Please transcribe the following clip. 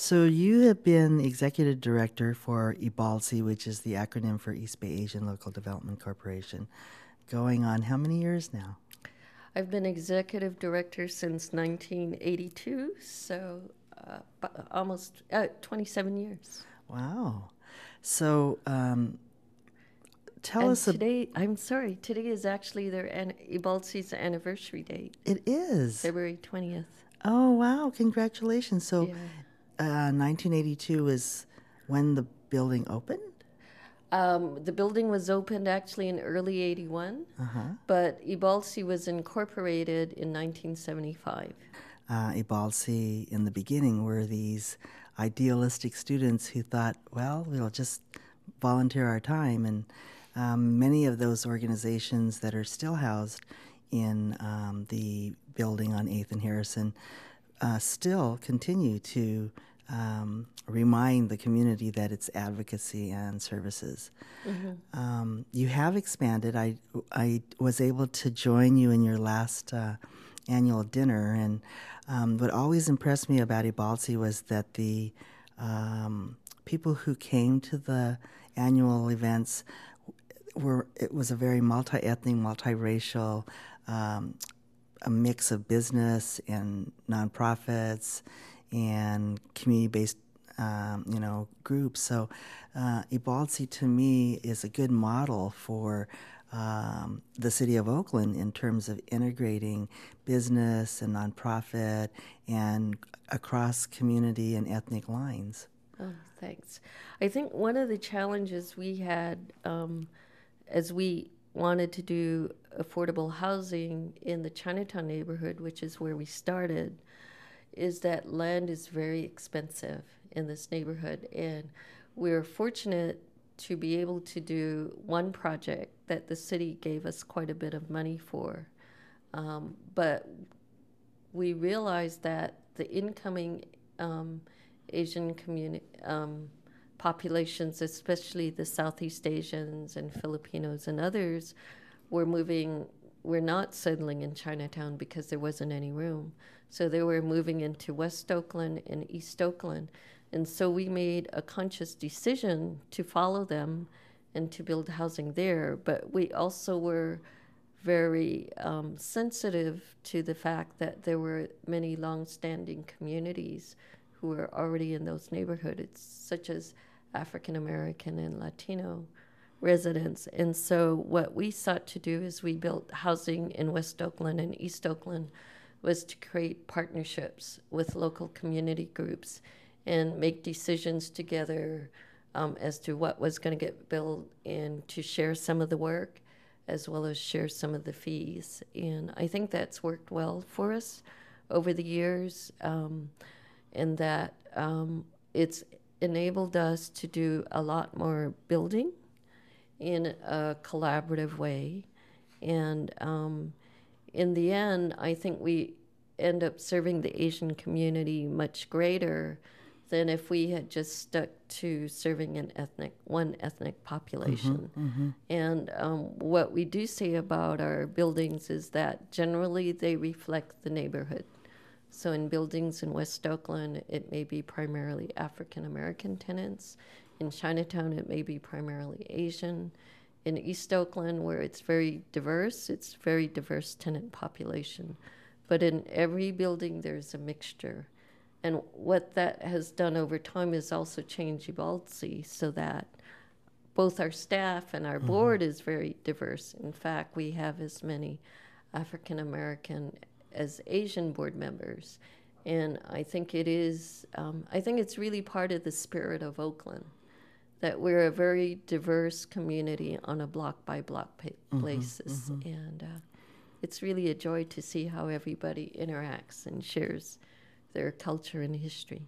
So you have been executive director for EBALSI, which is the acronym for East Bay Asian Local Development Corporation, going on how many years now? I've been executive director since 1982, so almost 27 years. Wow. So tell And us, today is actually Ibalsi's anniversary date, it is. February 20th. Oh, wow. Congratulations. So Yeah. 1982 is when the building opened? The building was opened actually in early 81, Uh-huh. but Ibalsi was incorporated in 1975. EBALSI in the beginning were these idealistic students who thought, well, we'll just volunteer our time. And many of those organizations that are still housed in the building on 8th and Harrison still continue to remind the community that it's advocacy and services. Mm-hmm. You have expanded. I was able to join you in your last annual dinner, and what always impressed me about Ibalsi was that the people who came to the annual events it was a very multi-ethnic, multiracial, um, a mix of business and nonprofits and community-based, groups. So, Ibalsi to me is a good model for the city of Oakland in terms of integrating business and nonprofit and across community and ethnic lines. Oh, thanks. I think one of the challenges we had as we wanted to do affordable housing in the Chinatown neighborhood, which is where we started, is that land is very expensive in this neighborhood. And we're fortunate to be able to do one project that the city gave us quite a bit of money for. But we realized that the incoming Asian community populations, especially the Southeast Asians and Filipinos and others, were moving. Were not settling in Chinatown because there wasn't any room. So they were moving into West Oakland and East Oakland. And so we made a conscious decision to follow them and to build housing there. But we also were very sensitive to the fact that there were many long-standing communities who were already in those neighborhoods, such as African American and Latino residents. And so what we sought to do is we built housing in West Oakland and East Oakland was to create partnerships with local community groups and make decisions together as to what was going to get built and to share some of the work as well as share some of the fees. And I think that's worked well for us over the years, in that it's enabled us to do a lot more building in a collaborative way. And in the end, I think we end up serving the Asian community much greater than if we had just stuck to serving one ethnic population. And what we do say about our buildings is that generally they reflect the neighborhood. So in buildings in West Oakland, it may be primarily African American tenants. In Chinatown, it may be primarily Asian. In East Oakland, where it's very diverse tenant population. But in every building, there's a mixture. And what that has done over time is also change Uvalde so that both our staff and our board is very diverse. In fact, we have as many African American as Asian board members. And I think it's really part of the spirit of Oakland that we're a very diverse community on a block by block basis. And it's really a joy to see how everybody interacts and shares their culture and history.